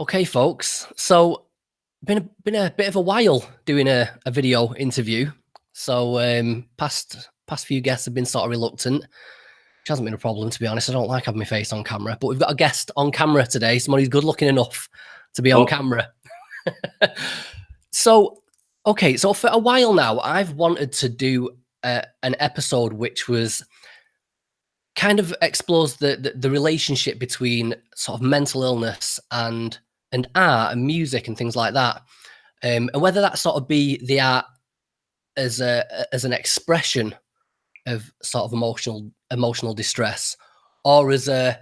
Okay, folks. So been a bit of a while doing a video interview. So past few guests have been sort of reluctant, which hasn't been a problem, to be honest. I don't like having my face on camera, but we've got a guest on camera today. Somebody who's good looking enough to be on Oh, camera. So okay, so for a while now, I've wanted to do an episode which was kind of explores the relationship between sort of mental illness and art and music and things like that, and whether that sort of be the art as an expression of sort of emotional distress, or as a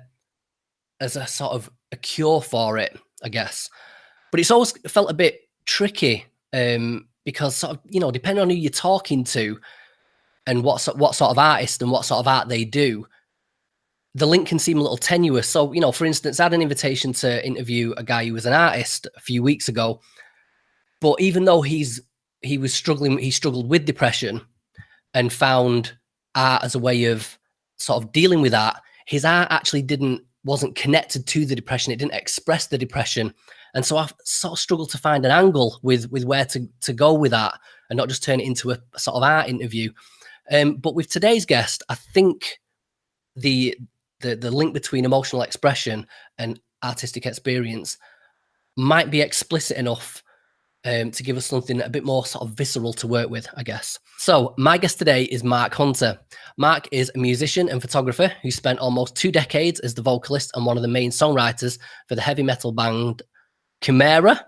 sort of a cure for it, I guess. But it's always felt a bit tricky, because sort of, depending on who you're talking to and what sort of artist and what sort of art they do, the link can seem a little tenuous. So, for instance, I had an invitation to interview a guy who was an artist a few weeks ago, but even though he struggled with depression and found art as a way of sort of dealing with that. His art actually wasn't connected to the depression. It didn't express the depression. And so I sort of struggled to find an angle with where to go with that and not just turn it into a sort of art interview. But with today's guest, I think the link between emotional expression and artistic experience might be explicit enough to give us something a bit more sort of visceral to work with, I guess. So my guest today is Mark Hunter. Mark is a musician and photographer who spent almost 2 decades as the vocalist and one of the main songwriters for the heavy metal band Chimaira.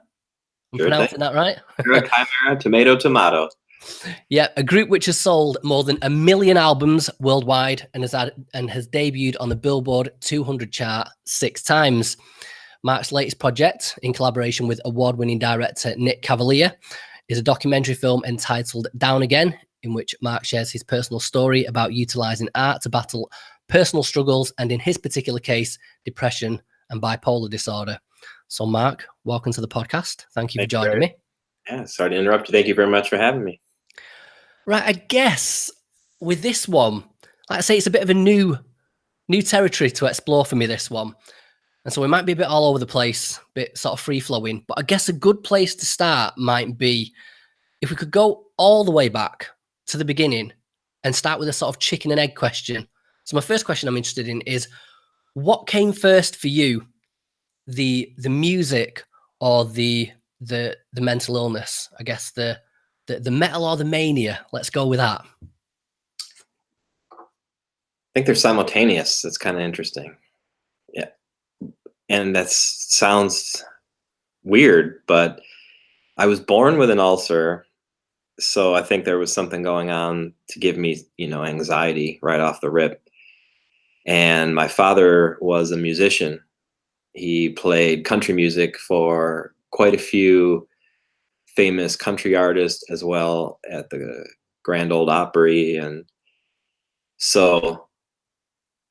I'm sure pronouncing thing. that right? Chimera, tomato, tomato. Yeah, a group which has sold more than 1 million albums worldwide and has debuted on the Billboard 200 chart 6 times. Mark's latest project, in collaboration with award-winning director Nick Cavalier, is a documentary film entitled Down Again, in which Mark shares his personal story about utilizing art to battle personal struggles and, in his particular case, depression and bipolar disorder. So, Mark, welcome to the podcast. Thank you for joining me. Yeah, sorry to interrupt you. Thank you very much for having me. Right, I guess with this one, like I say, it's a bit of a new territory to explore for me, this one. And so we might be a bit all over the place, a bit sort of free flowing. But I guess a good place to start might be if we could go all the way back to the beginning and start with a sort of chicken and egg question. So my first question I'm interested in is, what came first for you, the music or the mental illness? I guess the metal or the mania. Let's go with that. I think they're simultaneous. That's kind of interesting. Yeah. And that sounds weird, but I was born with an ulcer. So I think there was something going on to give me, anxiety right off the rip. And my father was a musician. He played country music for quite a few famous country artists as well at the Grand Ole Opry. And so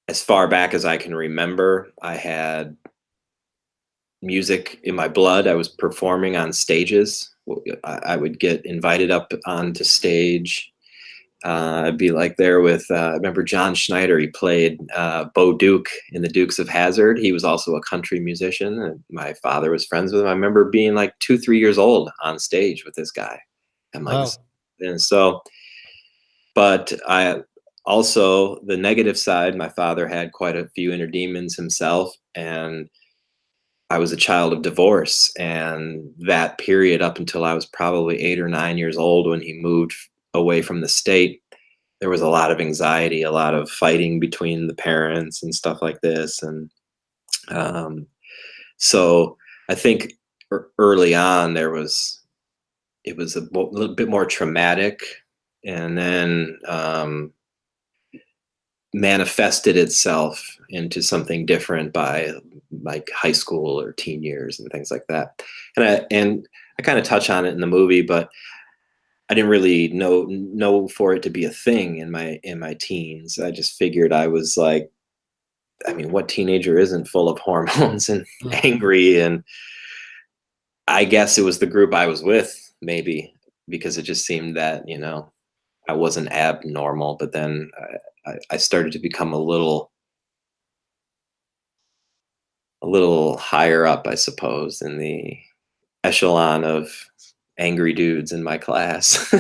as far back as I can remember, I had music in my blood. I was performing on stages. I would get invited up onto stage. I'd be like there with, I remember John Schneider. He played Bo Duke in the Dukes of Hazzard. He was also a country musician, and my father was friends with him. I remember being like 2-3 years old on stage with this guy. I'm like, Wow. and so, but I also, the negative side, my father had quite a few inner demons himself, and I was a child of divorce. And that period up until I was probably 8 or 9 years old, when he moved away from the state, there was a lot of anxiety, a lot of fighting between the parents and stuff like this. And so I think early on it was a little bit more traumatic, and then manifested itself into something different by like high school or teen years and things like that. And I kind of touch on it in the movie, but I didn't really know for it to be a thing in my teens. I just figured I was like, I mean, what teenager isn't full of hormones and angry? And I guess it was the group I was with, maybe, because it just seemed that, I wasn't abnormal. But then I started to become a little a little higher up, I suppose, in the echelon of angry dudes in my class.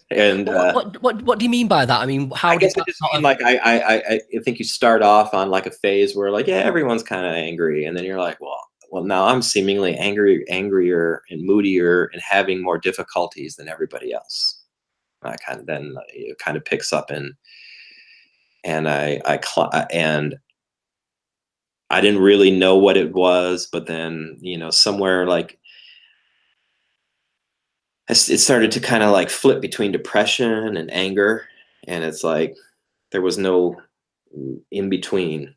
And What do you mean by that? I mean, I how did guess I that just sort mean of? like I think you start off on like a phase where like, yeah, everyone's kind of angry, and then you're like, well, now I'm seemingly angrier and moodier and having more difficulties than everybody else. I kind of then it kind of picks up, and and I didn't really know what it was, but then somewhere like it started to kind of like flip between depression and anger, and it's like there was no in between.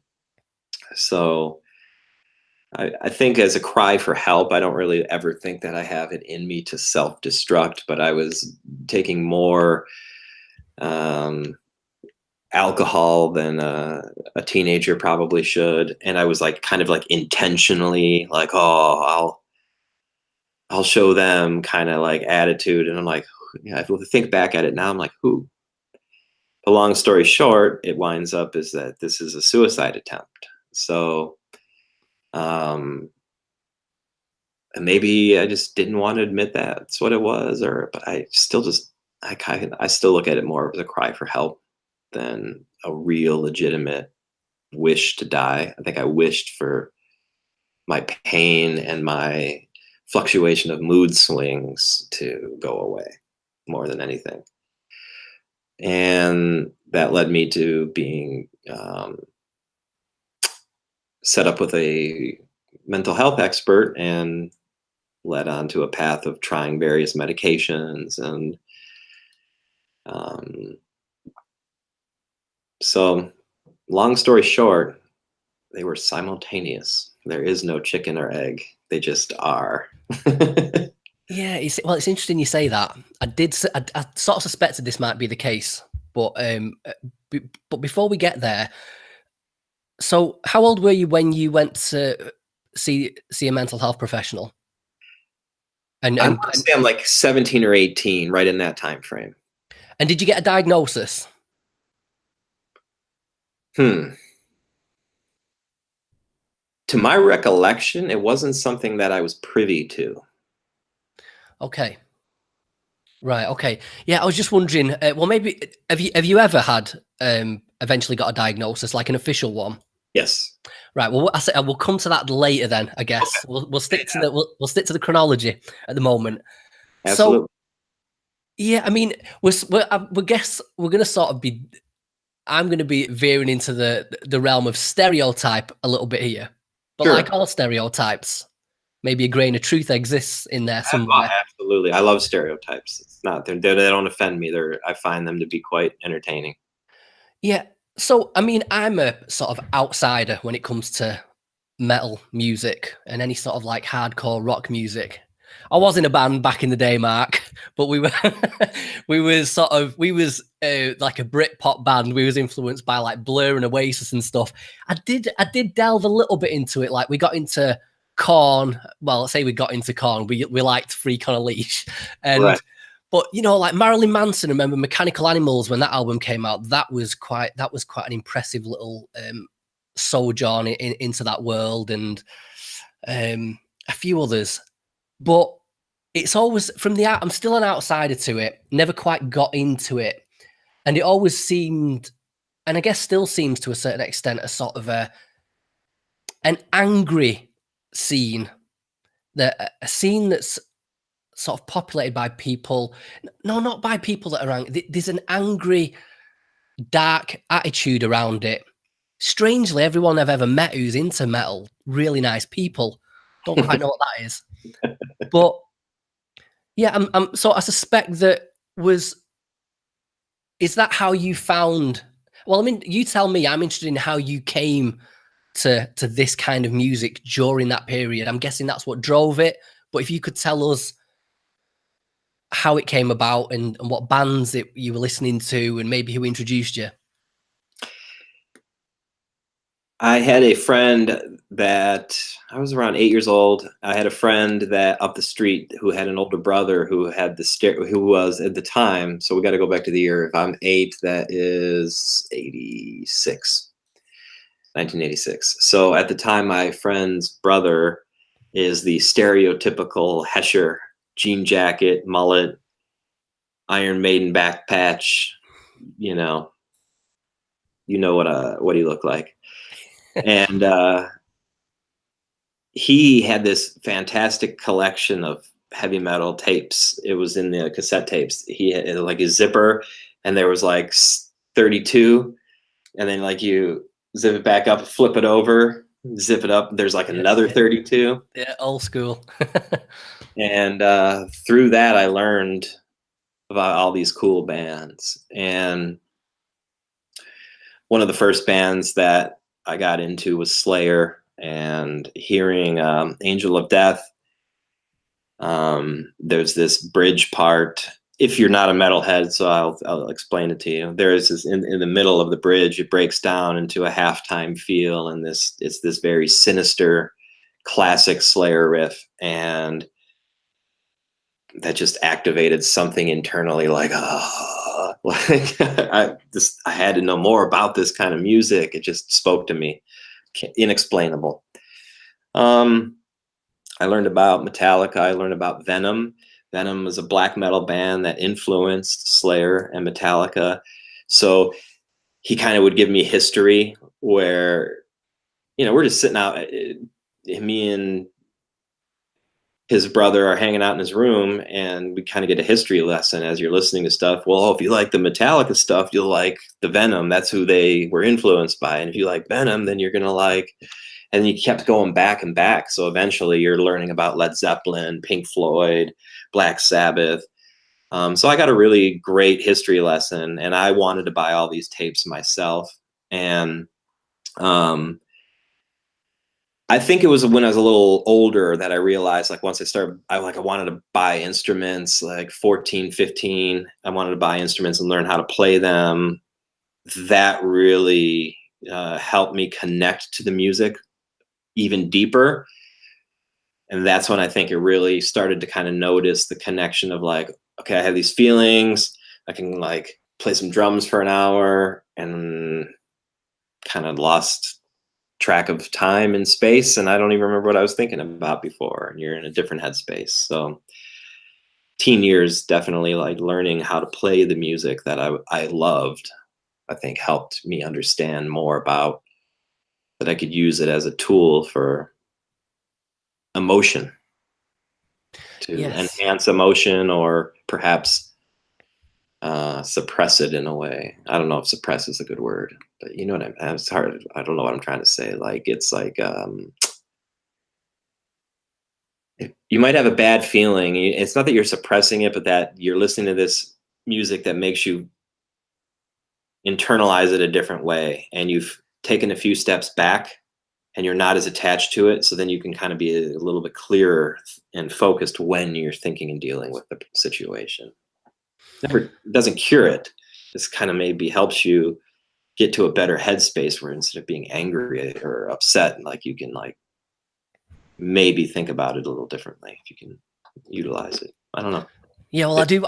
So I think as a cry for help, I don't really ever think that I have it in me to self-destruct, but I was taking more um, alcohol than a teenager probably should, and I was like kind of like intentionally like, oh, I'll show them kind of like attitude, and I'm like, yeah, if I think back at it now, I'm like, who? The long story short, it winds up is that this is a suicide attempt. So um, and maybe I just didn't want to admit that's what it was, or but I still just I still look at it more as a cry for help than a real legitimate wish to die. I think I wished for my pain and my fluctuation of mood swings to go away more than anything. And that led me to being set up with a mental health expert and led on to a path of trying various medications. And um, so, long story short, they were simultaneous. There is no chicken or egg, they just are. Yeah, it's interesting you say that. I sort of suspected this might be the case, but but before we get there, so how old were you when you went to see a mental health professional? And I and want to and, say I'm like 17 or 18, right in that time frame. and did you get a diagnosis? Hmm. To my recollection, it wasn't something that I was privy to. Okay. Right. Okay. Yeah, I was just wondering. Well, maybe have you ever had eventually got a diagnosis, like an official one? Yes. Right. Well, I say we'll come to that later. Then I Okay. guess we'll stick to we'll stick to the chronology at the moment. So Absolutely. yeah, I mean, we guess we're gonna sort of be. I'm gonna be veering into the realm of stereotype a little bit here, but Sure. like all stereotypes, maybe a grain of truth exists in there somewhere. Absolutely. I love stereotypes. It's not they don't offend me. I find them to be quite entertaining. Yeah. So, I mean, I'm a sort of outsider when it comes to metal music and any sort of like hardcore rock music. I was in a band back in the day, Mark, but we were we was like a Brit pop band. We was influenced by like Blur and Oasis and stuff. I did delve a little bit into it. Like we got into Corn. Well, let's say we got into Corn. We liked Freak on a Leash, Right. and but like Marilyn Manson. Remember Mechanical Animals when that album came out? That was quite an impressive little sojourn into that world, and a few others. But it's always from the out. I'm still an outsider to it. Never quite got into it, and it always seemed, and I guess still seems to a certain extent, a sort of an angry scene. A scene that's sort of populated by people. No, not by people that are angry. There's an angry, dark attitude around it. Strangely, everyone I've ever met who's into metal, really nice people. Don't quite know what that is, but yeah, so I suspect that was is that how you found? Well, I mean, you tell me. I'm interested in how you came to this kind of music during that period. I'm guessing that's what drove it. But if you could tell us how it came about and what bands you were listening to and maybe who introduced you. I had a friend that I was around 8 years old. I had a friend that up the street who had an older brother who had who was at the time. So we got to go back to the year. If I'm eight, that is 86. 1986. So at the time, my friend's brother is the stereotypical Hesher, jean jacket, mullet, Iron Maiden back patch. You know, what he looked like, and he had this fantastic collection of heavy metal tapes. It was in the cassette tapes. He had like his zipper, and there was like 32, and then like you zip it back up, flip it over, zip it up. There's like another 32. Yeah, old school. And through that, I learned about all these cool bands. And one of the first bands that I got into was Slayer. And hearing Angel of Death, there's this bridge part. If you're not a metalhead, so I'll explain it to you. There is this in the middle of the bridge, it breaks down into a halftime feel, and it's this very sinister, classic Slayer riff, and that just activated something internally, like like I had to know more about this kind of music. It just spoke to me, inexplainable. I learned about Metallica. I learned about Venom. Venom was a black metal band that influenced Slayer and Metallica. So he kind of would give me history where, we're just sitting out, me and his brother are hanging out in his room, and we kind of get a history lesson as you're listening to stuff. Well, if you like the Metallica stuff, you'll like the Venom. That's who they were influenced by. And if you like Venom, then you're going to like, and you kept going back and back. So eventually you're learning about Led Zeppelin, Pink Floyd, Black Sabbath. So I got a really great history lesson, and I wanted to buy all these tapes myself. And I think it was when I was a little older that I realized, like, once I wanted to buy instruments, like 14, 15. I wanted to buy instruments and learn how to play them. That really helped me connect to the music even deeper. And that's when I think it really started to kind of notice the connection of like, okay, I have these feelings. I can like play some drums for an hour, and kind of lost track of time and space, and I don't even remember what I was thinking about before. And you're in a different headspace. So teen years, definitely like learning how to play the music that I loved, I think helped me understand more about that I could use it as a tool for emotion, to enhance emotion, or perhaps suppress it in a way. I don't know if suppress is a good word, but you know what I mean. It's hard. I don't know what I'm trying to say. Like, it's like, you might have a bad feeling. It's not that you're suppressing it, but that you're listening to this music that makes you internalize it a different way. And you've taken a few steps back, and you're not as attached to it. So then you can kind of be a little bit clearer and focused when you're thinking and dealing with the situation. Never doesn't cure it. This kind of maybe helps you get to a better headspace where instead of being angry or upset, like, you can like maybe think about it a little differently if you can utilize it. I don't know. Yeah, well, I do.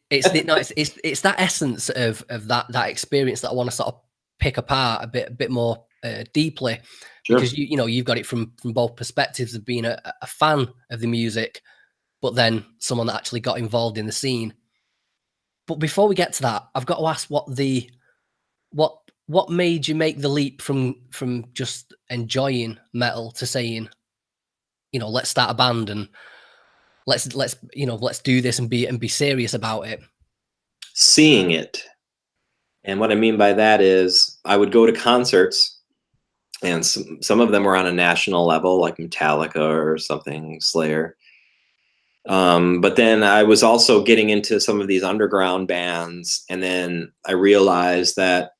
It's that essence of that experience that I want to sort of pick apart a bit more deeply, Sure. because you've got it from both perspectives of being a fan of the music, but then someone that actually got involved in the scene. But before we get to that, I've got to ask what made you make the leap from just enjoying metal to saying, let's start a band and let's do this and be serious about it. Seeing it. And what I mean by that is I would go to concerts, and some of them were on a national level, like Metallica or something, Slayer. But then I was also getting into some of these underground bands, and then I realized that,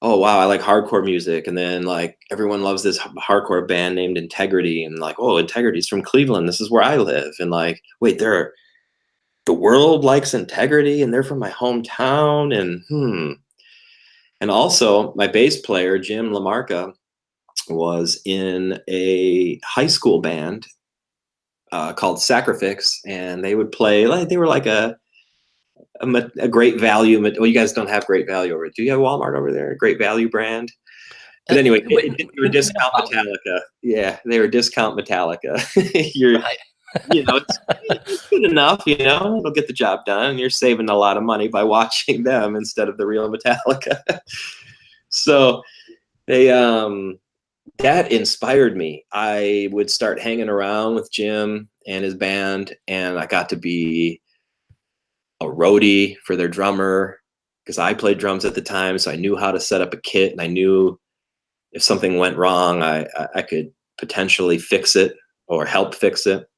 oh wow, I like hardcore music, and then like everyone loves this hardcore band named Integrity, and like, oh, Integrity's from Cleveland, this is where I live, and like, wait, the world likes Integrity, and they're from my hometown, and also my bass player Jim LaMarca was in a high school band called Sacrifix, and they would play like, they were like a Great Value. Well, you guys don't have Great Value over. Do you have Walmart over there? A Great Value brand? But anyway, they were With a discount band, Metallica. Yeah, they were discount Metallica. You're, right? it's good enough. It'll get the job done. And you're saving a lot of money by watching them instead of the real Metallica. So they that inspired me. I would start hanging around with Jim and his band, and I got to be a roadie for their drummer because I played drums at the time, so I knew how to set up a kit, and I knew if something went wrong, I could potentially fix it or help fix it.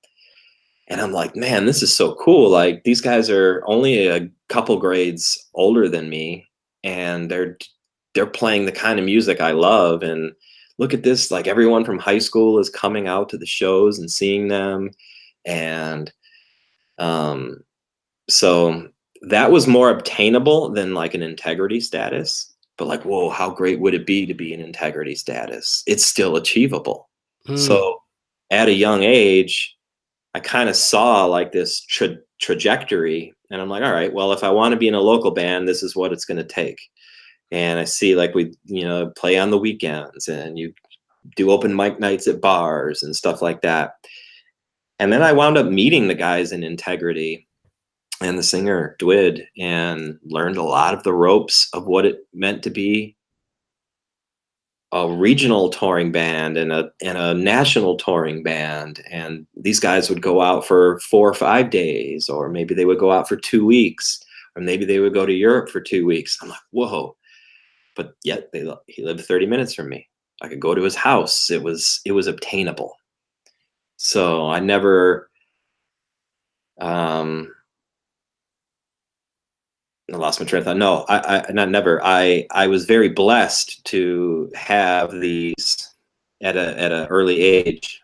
And I'm like, man, this is so cool. Like, these guys are only a couple grades older than me, and they're playing the kind of music I love. And look at this, like, everyone from high school is coming out to the shows and seeing them. And so that was more obtainable than like an integrity status. But like, whoa, how great would it be to be an integrity status? It's still achievable. Hmm. So at a young age, I kind of saw like this trajectory, and I'm like, all right, well, if I want to be in a local band, this is what it's going to take. And I see like we, play on the weekends, and you do open mic nights at bars and stuff like that. And then I wound up meeting the guys in Integrity and the singer Dwid, and learned a lot of the ropes of what it meant to be a regional touring band and a national touring band. And these guys would go out for 4 or 5 days, or maybe they would go out for 2 weeks, or maybe they would go to Europe for 2 weeks. I'm like, whoa. But yet he lived 30 minutes from me. I could go to his house. It was obtainable. So I never I lost my train of thought. No, I not never. I was very blessed to have these at a early age,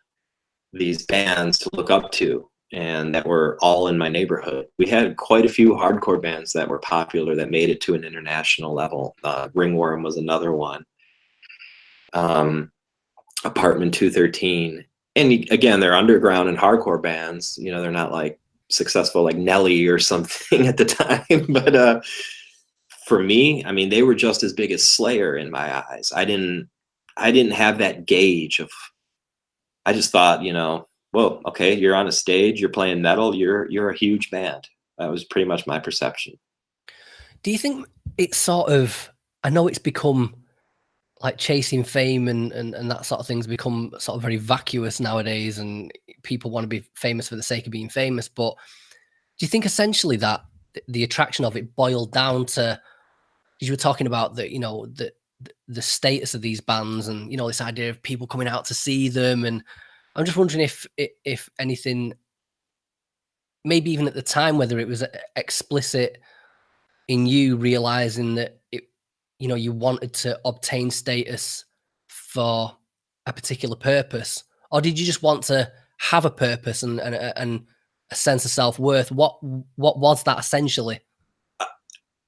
these bands to look up to, and that were all in my neighborhood. We had quite a few hardcore bands that were popular that made it to an international level. Ringworm was another one. Apartment 213, and again, they're underground and hardcore bands. They're not like successful like Nelly or something at the time, but for me, I mean, they were just as big as Slayer in my eyes. I didn't have that gauge of. I just thought, whoa, okay, you're on a stage, you're playing metal, you're a huge band. That was pretty much my perception. Do you think it's sort of? I know it's become like chasing fame and that sort of thing's become sort of very vacuous nowadays, and people want to be famous for the sake of being famous. But do you think essentially that the attraction of it boiled down to, because you were talking about the status of these bands, and this idea of people coming out to see them, and I'm just wondering if anything, maybe even at the time, whether it was explicit in you realizing that you wanted to obtain status for a particular purpose, or did you just want to have a purpose and a sense of self-worth? What was that essentially?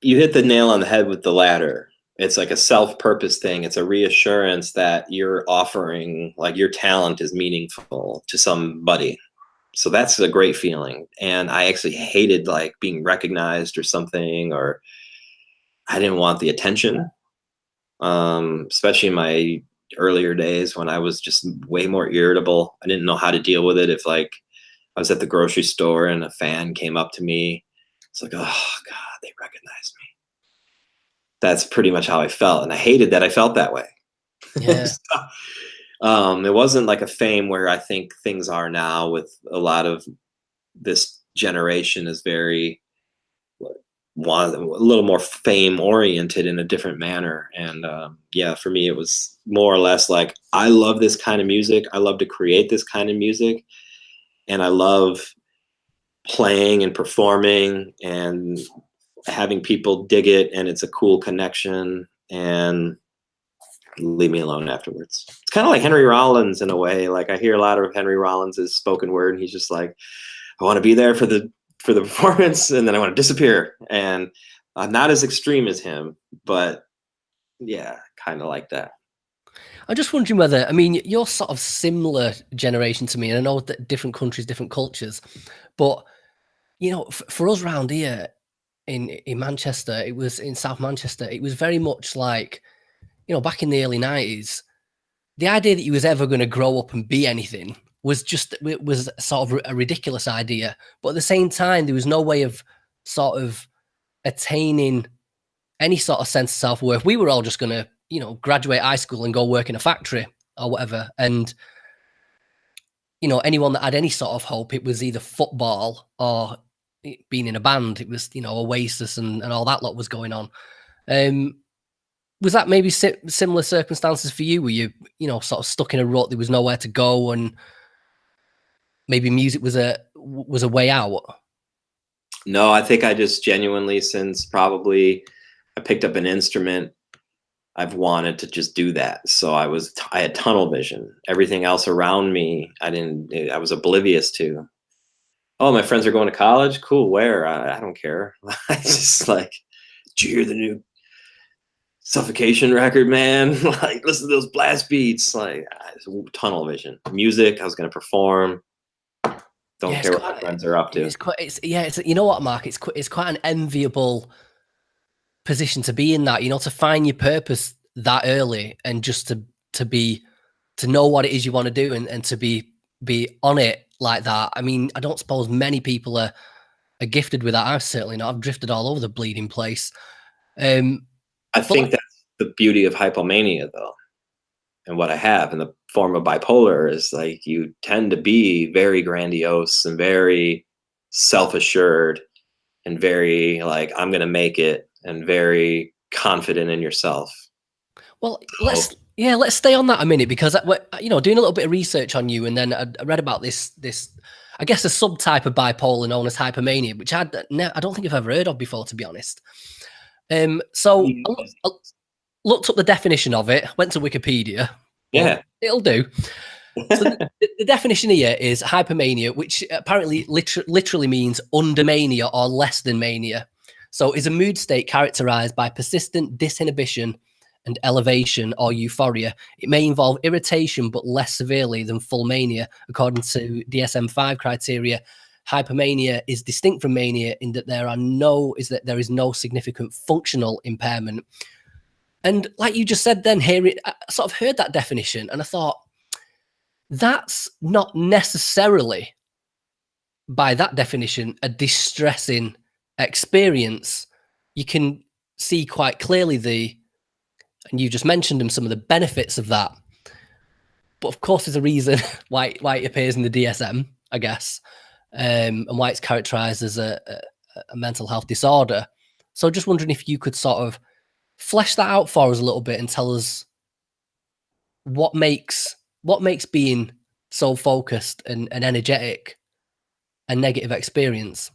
You hit the nail on the head with the latter. It's like a self-purpose thing. It's a reassurance that you're offering, like, your talent is meaningful to somebody. So that's a great feeling. And I actually hated like being recognized or something, or I didn't want the attention. Especially in my earlier days when I was just way more irritable. I didn't know how to deal with it. If like I was at the grocery store and a fan came up to me, it's like, oh God, they recognize me. That's pretty much how I felt. And I hated that I felt that way. Yeah. It wasn't like a fame where I think things are now, with a lot of this generation is very a little more fame oriented in a different manner. And yeah, for me, it was more or less like, I love this kind of music. I love to create this kind of music. And I love playing and performing and having people dig it. And it's a cool connection, and leave me alone afterwards. It's kind of like Henry Rollins in a way. Like, I hear a lot of Henry Rollins' spoken word, and he's just like, I want to be there for the performance, and then I want to disappear. And I'm not as extreme as him, but yeah, kind of like that. I'm just wondering whether, I mean, you're sort of similar generation to me, and I know that different countries, different cultures, but for us round here in Manchester, it was in South Manchester, it was very much like, back in the early 90s, the idea that you was ever going to grow up and be anything was sort of a ridiculous idea. But at the same time, there was no way of sort of attaining any sort of sense of self-worth. We were all just going to, graduate high school and go work in a factory or whatever. And, anyone that had any sort of hope, it was either football or being in a band. It was, Oasis and all that lot was going on. Was that maybe similar circumstances for you? Were you, sort of stuck in a rut? There was nowhere to go, and maybe music was a way out? No, I think I just genuinely, since probably I picked up an instrument, I've wanted to just do that. So I had tunnel vision. Everything else around me, I was oblivious to. Oh, my friends are going to college. Cool. Where? I don't care. I just like, did you hear the new Suffocation record, man? Like, listen to those blast beats. Like, tunnel vision. Music, I was going to perform. Don't care what my friends are up to. It's you know what, Mark? It's quite an enviable position to be in, that, to find your purpose that early, and just to know what it is you want to do, and to be on it like that. I mean, I don't suppose many people are gifted with that. I've certainly not. I've drifted all over the bleeding place. I think that's the beauty of hypomania, though, and what I have in the form of bipolar is, like, you tend to be very grandiose and very self-assured and very like, I'm going to make it, and very confident in yourself. Well, let's stay on that a minute, because doing a little bit of research on you, and then I read about this I guess a subtype of bipolar known as hypomania, which I don't think I've ever heard of before, to be honest. So I looked up the definition of it, went to Wikipedia. Yeah, it'll do. So the definition here is hypomania, which apparently literally means under mania or less than mania. So is a mood state characterized by persistent disinhibition and elevation or euphoria. It may involve irritation, but less severely than full mania. According to DSM-5 criteria, hypomania is distinct from mania in that there is no significant functional impairment. And like you just said, then I sort of heard that definition, and I thought, that's not necessarily, by that definition, a distressing experience. You can see quite clearly and you just mentioned some of the benefits of that. But of course, there's a reason why it appears in the DSM, I guess, and why it's characterized as a mental health disorder. So just wondering if you could sort of flesh that out for us a little bit and tell us what makes being so focused and energetic a negative experience.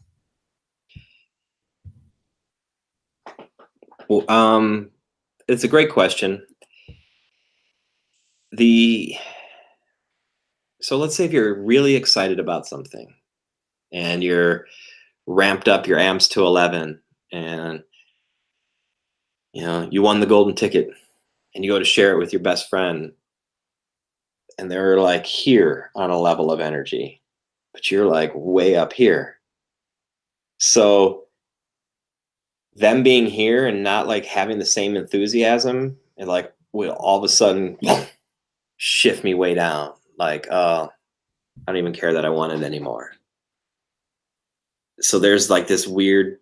Well, it's a great question. So let's say if you're really excited about something and you're ramped up your amps to 11, and you won the golden ticket, and you go to share it with your best friend, and they're like here on a level of energy, but you're like way up here. So them being here and not like having the same enthusiasm, and like will all of a sudden shift me way down. Like, I don't even care that I want it anymore. So there's like this weird,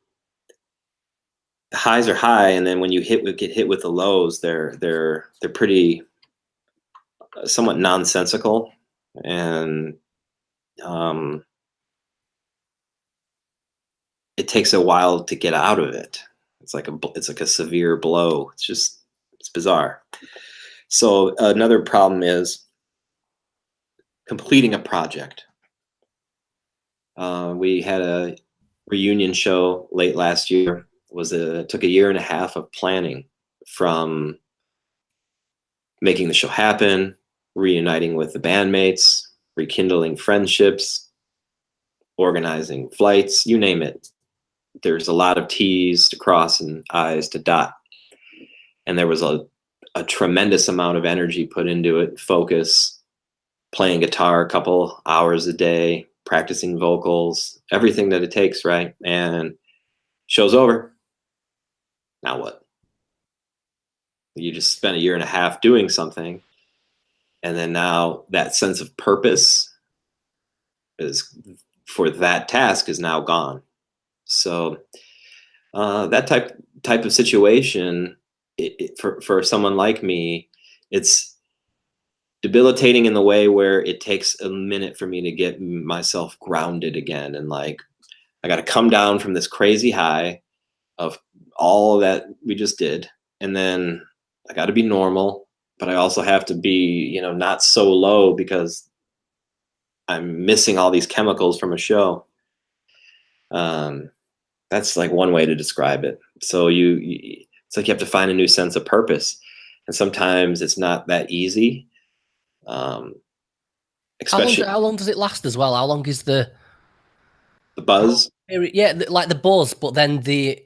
the highs are high, and then when you get hit with the lows, they're pretty somewhat nonsensical, and it takes a while to get out of it. It's like a severe blow. It's bizarre. So another problem is completing a project. We had a reunion show late last year. It took a year and a half of planning, from making the show happen, reuniting with the bandmates, rekindling friendships, organizing flights, you name it. There's a lot of T's to cross and I's to dot. And there was a tremendous amount of energy put into it, focus, playing guitar a couple hours a day, practicing vocals, everything that it takes, right? And show's over. Now what? You just spent a year and a half doing something, and then now that sense of purpose is for that task is now gone. So that type of situation, for someone like me, it's debilitating in the way where it takes a minute for me to get myself grounded again, and like I got to come down from this crazy high of all that we just did, and then I got to be normal, but I also have to be, not so low because I'm missing all these chemicals from a show. um, that's like one way to describe it. So it's like you have to find a new sense of purpose, and sometimes it's not that easy. um, Especially How long does it last as well? How long is the the buzz. yeah, like the buzz, but then the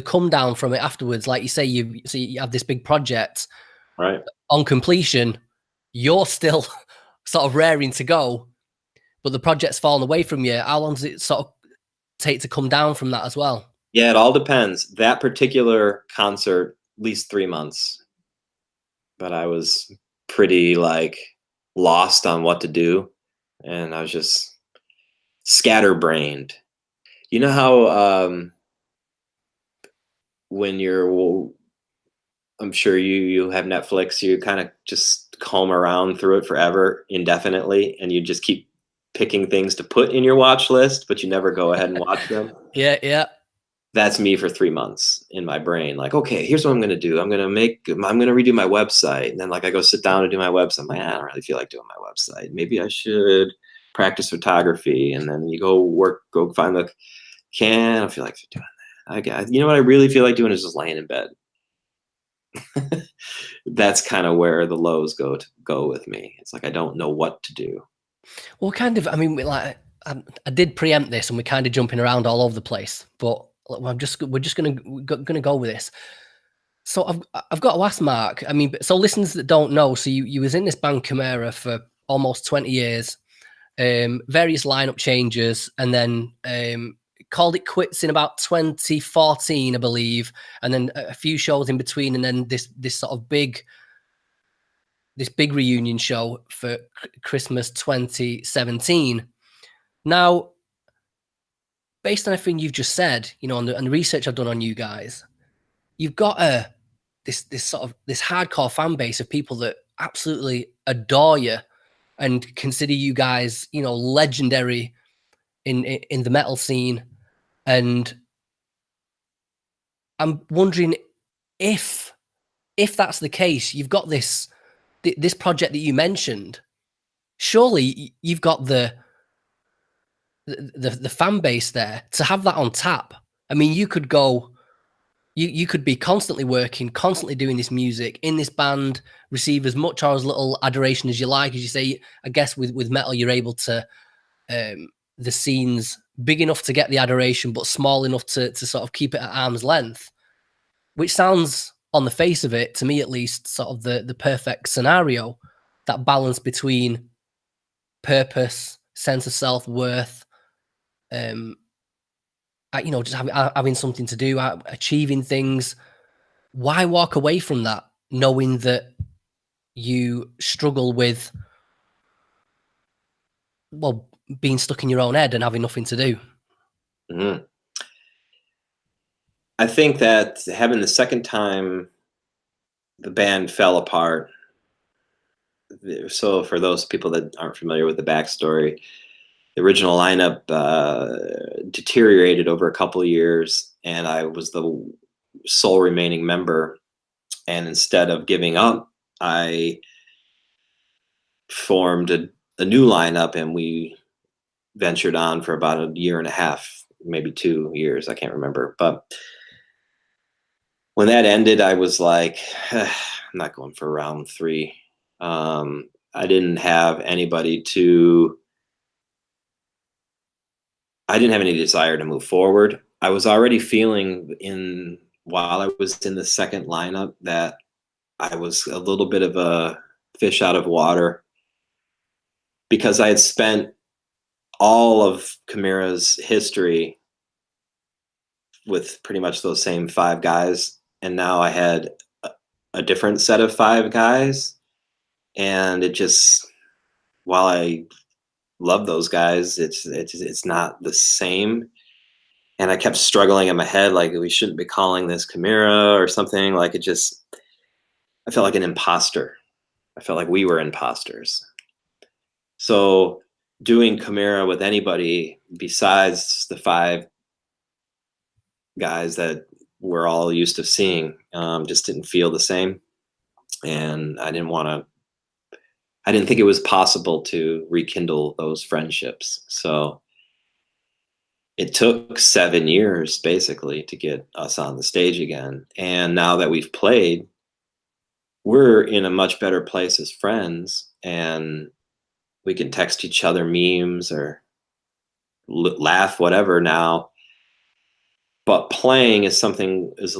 come down from it afterwards? Like you say, you have this big project. Right. On completion, you're still sort of raring to go, but the project's fallen away from you. How long does it sort of take to come down from that as well? Yeah, it all depends. That particular concert, at least 3 months, but I was pretty like lost on what to do, and I was just scatterbrained. You know how when I'm sure you have Netflix, you kind of just comb around through it forever indefinitely, and you just keep picking things to put in your watch list, but you never go ahead and watch them. Yeah. That's me for 3 months in my brain. Like, okay, here's what I'm going to do. I'm going to redo my website. And then like I go sit down and do my website. I'm like, I don't really feel like doing my website. Maybe I should practice photography. And then you go find the I don't feel like doing that. You know what I really feel like doing is just laying in bed. That's kind of where the lows go with me. It's like I don't know what to do. Well, kind of. I mean, I did preempt this, and we're kind of jumping around all over the place. But we're just gonna go with this. So I've got to ask Mark. I mean, so listeners that don't know, so you was in this band Chimaira for almost 20 years, various lineup changes, and then called it quits in about 2014, I believe, and then a few shows in between, and then this sort of big reunion show for Christmas 2017. Now, based on everything you've just said, and the research I've done on you guys, you've got this sort of this hardcore fan base of people that absolutely adore you and consider you guys, legendary in the metal scene. And I'm wondering if that's the case, you've got this project that you mentioned. Surely you've got the fan base there to have that on tap. I mean, you could go. You could be constantly working, constantly doing this music in this band, receive as much or as little adoration as you like. As you say, I guess with metal, you're able to, the scene's big enough to get the adoration, but small enough to sort of keep it at arm's length, which sounds, on the face of it, to me at least, sort of the perfect scenario, that balance between purpose, sense of self-worth, just having something to do, achieving things. Why walk away from that knowing that you struggle with, well, being stuck in your own head and having nothing to do? Mm-hmm. I think that having the second time the band fell apart. So for those people that aren't familiar with the backstory, the original lineup deteriorated over a couple of years, and I was the sole remaining member. And instead of giving up, I formed a new lineup, and we ventured on for about a year and a half, maybe 2 years. I can't remember. But when that ended, I was like, I'm not going for round 3. I didn't have anybody I didn't have any desire to move forward. I was already feeling while I was in the second lineup that I was a little bit of a fish out of water, because I had spent all of Chimaira's history with pretty much those same 5 guys. And now I had a different set of 5 guys, and it just, while I love those guys, it's not the same. And I kept struggling in my head, like, we shouldn't be calling this Chimaira or something. Like, it just, I felt like an imposter. I felt like we were imposters. So doing Chimaira with anybody besides the 5 guys that we're all used to seeing, just didn't feel the same. And I didn't think it was possible to rekindle those friendships. So it took 7 years basically to get us on the stage again. And now that we've played, we're in a much better place as friends, and we can text each other memes or laugh, whatever now. But playing is a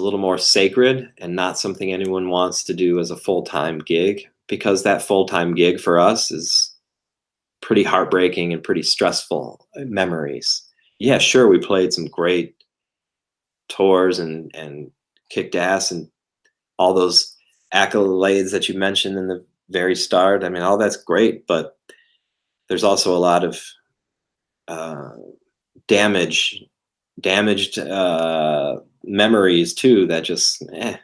little more sacred and not something anyone wants to do as a full-time gig, because that full-time gig for us is pretty heartbreaking and pretty stressful memories. Yeah, sure, we played some great tours and kicked ass and all those accolades that you mentioned in the very start. I mean, all that's great, but there's also a lot of damaged memories too, that just no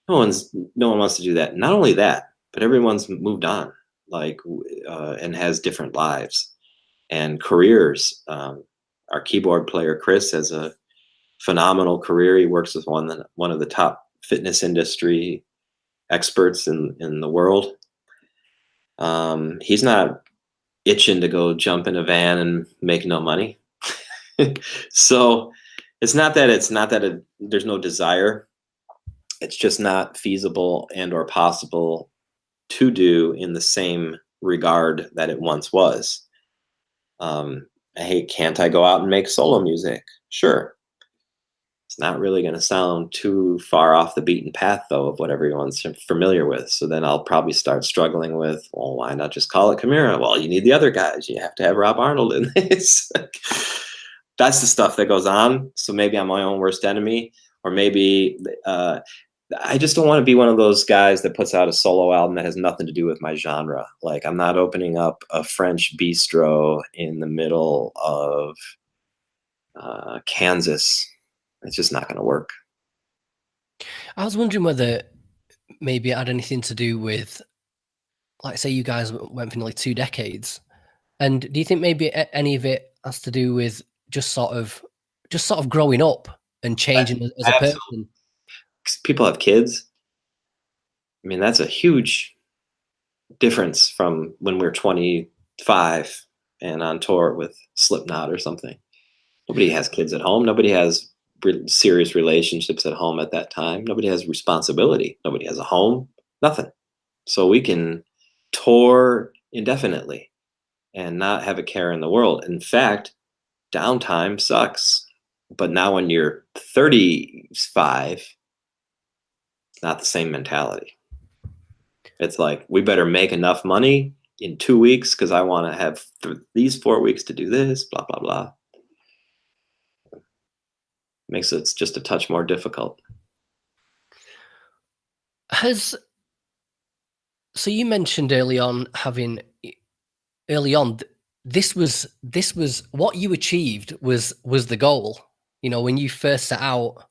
one wants to do that. Not only that, but everyone's moved on, like, and has different lives and careers. Our keyboard player Chris has a phenomenal career. He works with one of the top fitness industry experts in the world. He's not itching to go jump in a van and make no money. So it's not that there's no desire. It's just not feasible and or possible to do in the same regard that it once was. Hey, can't I go out and make solo music? Sure. It's not really going to sound too far off the beaten path, though, of what everyone's familiar with. So then I'll probably start struggling with, well, why not just call it Chimaira? Well, you need the other guys. You have to have Rob Arnold in this. That's the stuff that goes on. So maybe I'm my own worst enemy, or maybe I just don't want to be one of those guys that puts out a solo album that has nothing to do with my genre. Like, I'm not opening up a French bistro in the middle of Kansas. It's just not going to work. I was wondering whether maybe it had anything to do with, like, say you guys went for nearly 2 decades, and do you think maybe any of it has to do with just sort of growing up and changing as a person? People have kids. I mean, that's a huge difference from when we were 25 and on tour with Slipknot or something. Nobody has kids at home. Nobody has serious relationships at home at that time. Nobody has responsibility. Nobody has a home. Nothing. So we can tour indefinitely and not have a care in the world. In fact, downtime sucks. But now when you're 35, it's not the same mentality. It's like, we better make enough money in 2 weeks because I want to have these 4 weeks to do this, blah, blah, blah. Makes it just a touch more difficult. So you mentioned early on, this was what you achieved was the goal. You know, when you first set out,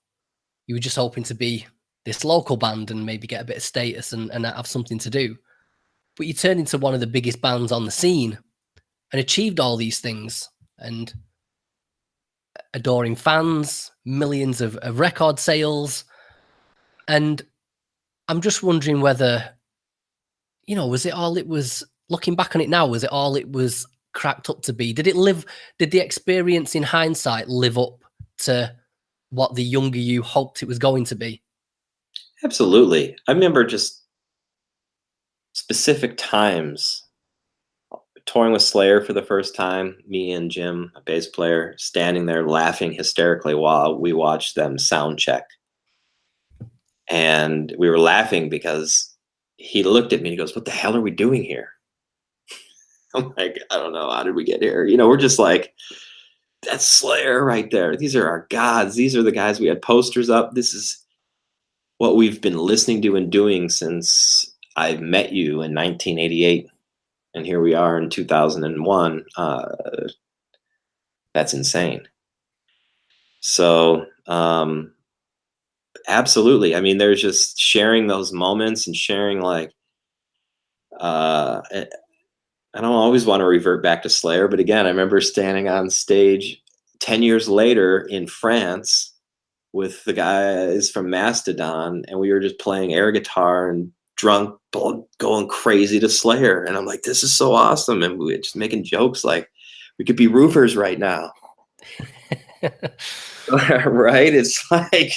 you were just hoping to be this local band and maybe get a bit of status and have something to do. But you turned into one of the biggest bands on the scene and achieved all these things, and adoring fans, millions of record sales. And I'm just wondering whether, you know, was it all it was, looking back on it now, was it all it was cracked up to be? Did the experience in hindsight live up to what the younger you hoped it was going to be? Absolutely. I remember just specific times, touring with Slayer for the first time, me and Jim, a bass player, standing there laughing hysterically while we watched them sound check. And we were laughing because he looked at me and he goes, "What the hell are we doing here?" I'm like, "I don't know. How did we get here?" You know, we're just like, that's Slayer right there. These are our gods. These are the guys we had posters up. This is what we've been listening to and doing since I met you in 1988, and here we are in 2001. That's insane. So, absolutely. I mean, there's just sharing those moments and sharing like, I don't always want to revert back to Slayer, but again, I remember standing on stage 10 years later in France with the guys from Mastodon, and we were just playing air guitar and drunk, going crazy to Slayer. And I'm like, this is so awesome. And we were just making jokes like we could be roofers right now. Right? It's like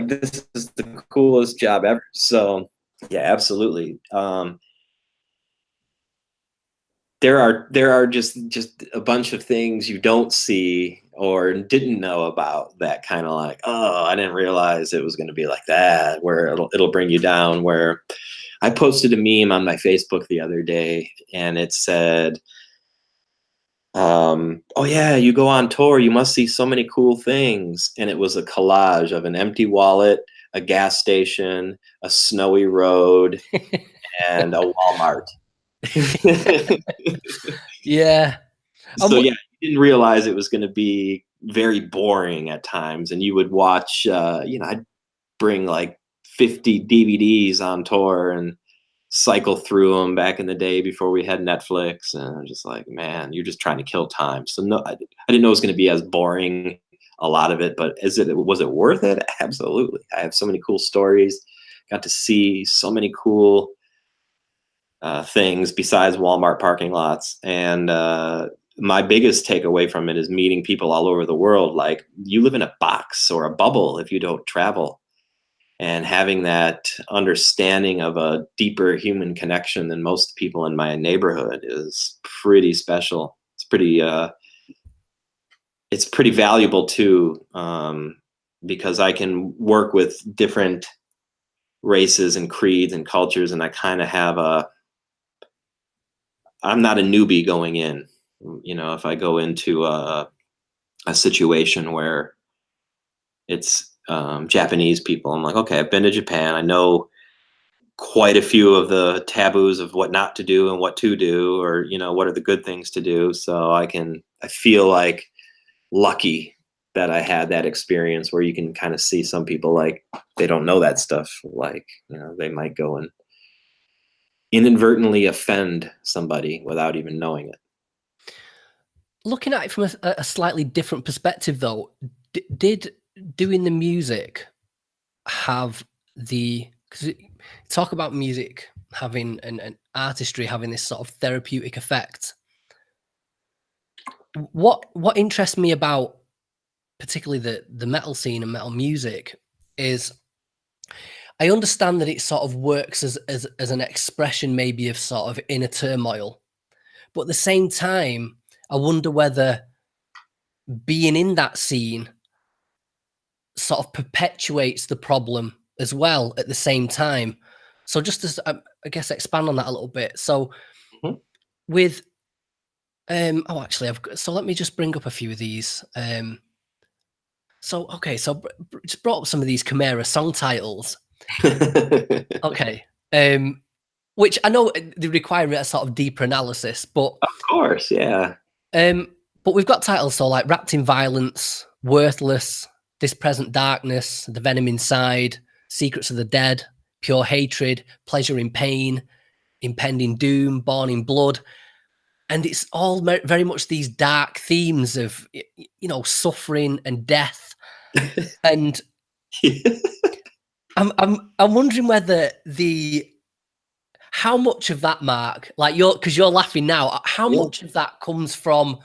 this is the coolest job ever. So yeah, absolutely. There are just a bunch of things you don't see or didn't know about that kind of like, oh, I didn't realize it was going to be like that, where it'll bring you down. Where I posted a meme on my Facebook the other day, and it said, oh yeah, you go on tour, you must see so many cool things. And it was a collage of an empty wallet, a gas station, a snowy road, and a Walmart. Yeah. So yeah, you didn't realize it was going to be very boring at times, and you would watch. I'd bring like 50 DVDs on tour and cycle through them back in the day before we had Netflix, and I'm just like, man, you're just trying to kill time. So no, I didn't know it was going to be as boring, a lot of it, but was it worth it? Absolutely. I have so many cool stories. Got to see so many cool things besides Walmart parking lots. And my biggest takeaway from it is meeting people all over the world. Like, you live in a box or a bubble if you don't travel. And having that understanding of a deeper human connection than most people in my neighborhood is pretty special. It's pretty valuable too, because I can work with different races and creeds and cultures, and I kind of have I'm not a newbie going in. If I go into a situation where it's Japanese people, I'm like, okay, I've been to Japan. I know quite a few of the taboos of what not to do and what to do, or what are the good things to do. So I feel like lucky that I had that experience where you can kind of see some people like they don't know that stuff. Like, they might go and inadvertently offend somebody without even knowing it. Looking at it from a slightly different perspective, though, did doing the music have because talk about music having an artistry having this sort of therapeutic effect. What interests me about particularly the metal scene and metal music is I understand that it sort of works as an expression maybe of sort of inner turmoil, but at the same time, I wonder whether being in that scene sort of perpetuates the problem as well at the same time. So just to, I guess, expand on that a little bit. So Mhm. with, actually, so let me just bring up a few of these. So just brought up some of these Chimaira song titles. Okay, which I know they require a sort of deeper analysis, but Of course, yeah. but we've got titles so like Wrapped in Violence, Worthless, This Present Darkness, The Venom Inside, Secrets of the Dead, Pure Hatred, Pleasure in Pain, Impending Doom, Born in Blood. And it's all very much these dark themes of, suffering and death. And I'm wondering whether how much of that, Mark, like because you're laughing now, how much of that comes from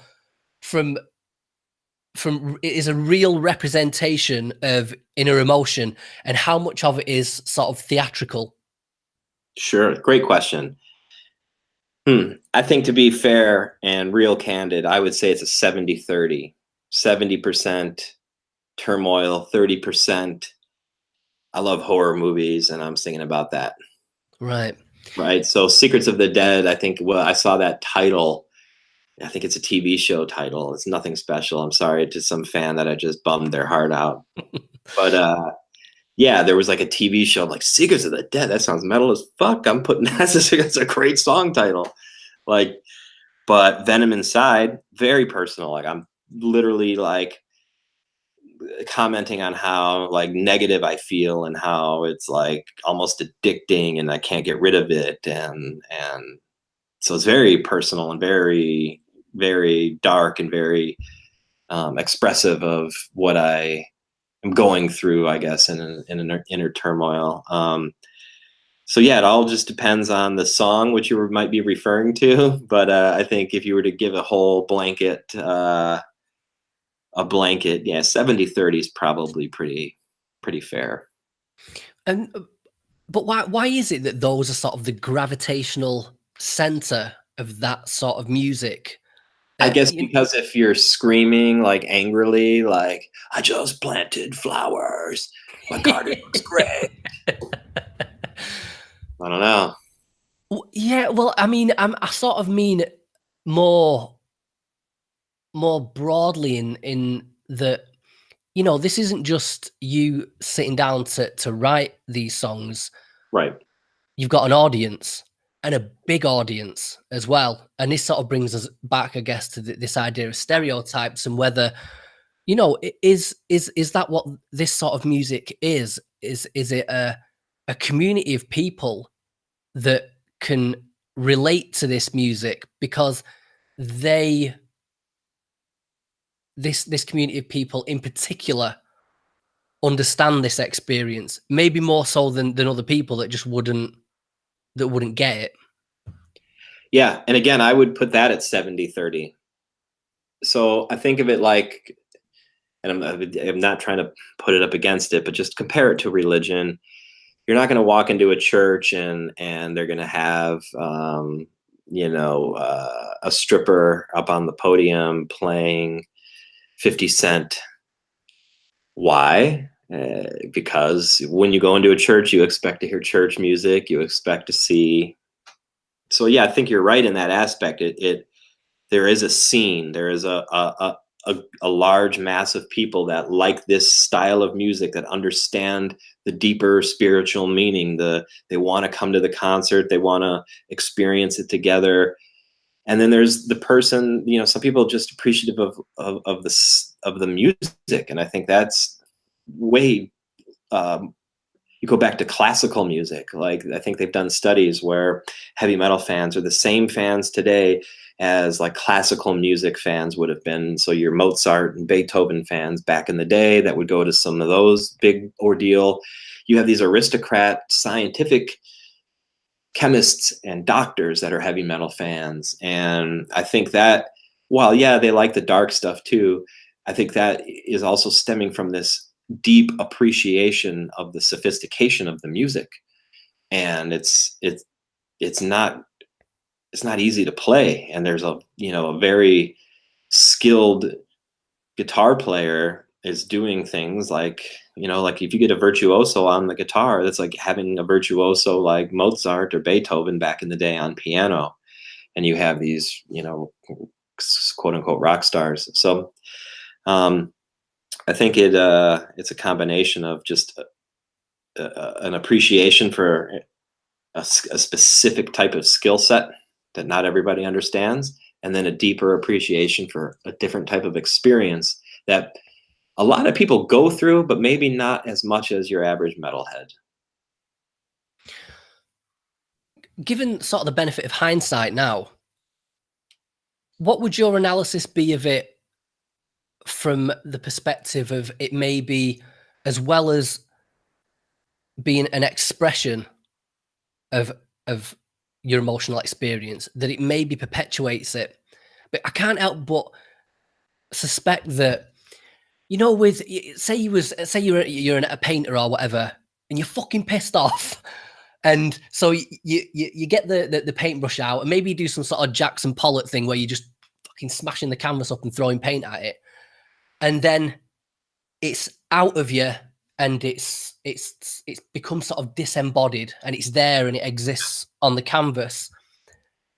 it is a real representation of inner emotion, and how much of it is sort of theatrical? Sure. Great question. I think, to be fair and real candid, I would say it's a 70-30. 70% turmoil, 30% I love horror movies, and I'm singing about that. Right. Right. So Secrets of the Dead, I think, well, I saw that title. I think it's a TV show title. It's nothing special. I'm sorry to some fan that I just bummed their heart out. But Yeah, there was like a TV show like Seekers of the Dead. That sounds metal as fuck. I'm putting that's a great song title. Like, but Venom Inside, very personal. Like I'm literally like commenting on how like negative I feel and how it's like almost addicting and I can't get rid of it. And so it's very personal and very, very dark and very expressive of what I am going through, I guess, in an inner turmoil. So yeah, it all just depends on the song which you might be referring to. But I think if you were to give a blanket, yeah, 70-30 is probably pretty fair. And but why is it that those are sort of the gravitational center of that sort of music? I guess You because if you're screaming like angrily, like I just planted flowers, my garden looks great. I don't know. Yeah, well, I mean, I sort of mean more broadly in that, you know, this isn't just you sitting down to write these songs. Right. You've got an audience, and a big audience as well. And this sort of brings us back, I guess, to this idea of stereotypes and whether, you know, is that what this sort of music is? Is it a community of people that can relate to this music because they this community of people in particular understand this experience, maybe more so than other people that just wouldn't get it. Yeah. And again, I would put that at 70-30. So I think of it like, and I'm not trying to put it up against it, but just compare it to religion. You're not going to walk into a church and they're going to have, a stripper up on the podium playing 50 Cent. Why? Because when you go into a church, you expect to hear church music. You expect to see. So yeah, I think you're right in that aspect. There is a scene. There is a large mass of people that like this style of music, that understand the deeper spiritual meaning. They want to come to the concert. They want to experience it together. And then there's the person. Some people are just appreciative of the music, and I think that's way. You go back to classical music. Like I think they've done studies where heavy metal fans are the same fans today as like classical music fans would have been. So your Mozart and Beethoven fans back in the day that would go to some of those big ordeal. You have these aristocrat scientific chemists and doctors that are heavy metal fans. And I think that while, yeah, they like the dark stuff too, I think that is also stemming from this deep appreciation of the sophistication of the music. And it's not easy to play. And there's a very skilled guitar player is doing things like, like if you get a virtuoso on the guitar, that's like having a virtuoso like Mozart or Beethoven back in the day on piano. And you have these, quote unquote rock stars. So I think it's a combination of just an appreciation for a specific type of skill set that not everybody understands, and then a deeper appreciation for a different type of experience that a lot of people go through, but maybe not as much as your average metalhead. Given sort of the benefit of hindsight now, what would your analysis be of it from the perspective of it may be, as well as being an expression of your emotional experience, that it maybe perpetuates it? But I can't help but suspect that, with say you're a painter or whatever, and you're fucking pissed off, and so you get the paintbrush out, and maybe you do some sort of Jackson Pollock thing where you just fucking smashing the canvas up and throwing paint at it, and then it's out of you, and it's become sort of disembodied, and it's there and it exists on the canvas.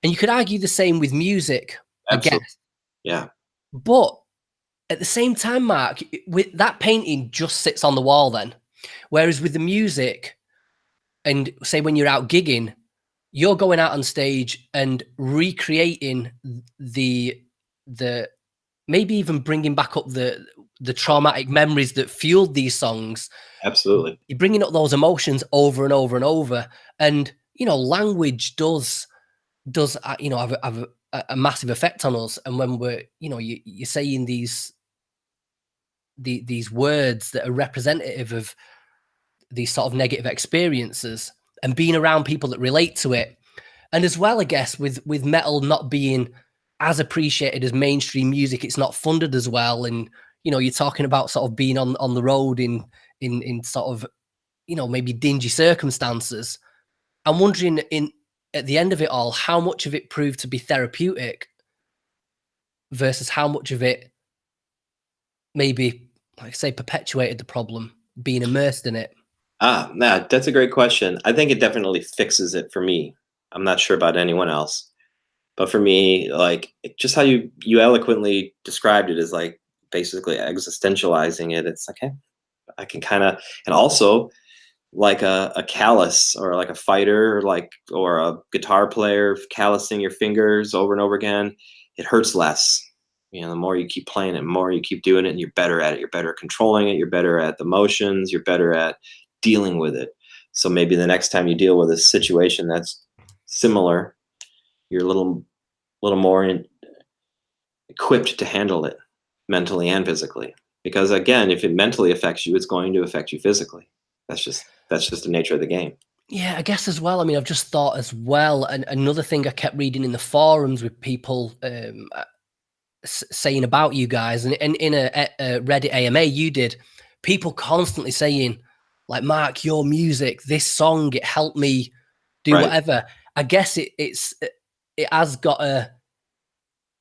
And you could argue the same with music, I guess. Absolutely. Yeah. But at the same time, Mark, with that painting just sits on the wall then. Whereas with the music, and say when you're out gigging, you're going out on stage and recreating the maybe even bringing back up the traumatic memories that fueled these songs. Absolutely. You're bringing up those emotions over and over and over. And, you know, language does you know, have a massive effect on us. And when we're, you know, you're saying these words that are representative of these sort of negative experiences, and being around people that relate to it. And as well, I guess, with metal not being as appreciated as mainstream music, it's not funded as well. And, you know, you're talking about sort of being on the road in sort of, you know, maybe dingy circumstances. I'm wondering at the end of it all, how much of it proved to be therapeutic versus how much of it maybe, like I say, perpetuated the problem, being immersed in it. Nah, that's a great question. I think it definitely fixes it for me. I'm not sure about anyone else, but for me, like just how you eloquently described it is like basically existentializing it. It's like, hey, I can kind of, and also like a callus or like a fighter, or a guitar player callousing your fingers over and over again, it hurts less. You know, the more you keep playing it, the more you keep doing it, and you're better at it. You're better at controlling it. You're better at the motions. You're better at dealing with it. So maybe the next time you deal with a situation that's similar, you're a little more equipped to handle it mentally and physically. Because again, if it mentally affects you, it's going to affect you physically. That's just the nature of the game. Yeah, I guess as well. I mean, I've just thought as well, and another thing I kept reading in the forums with people saying about you guys, and in a Reddit AMA you did, people constantly saying, like, Mark, your music, this song, it helped me do Right. whatever. I guess it has got a,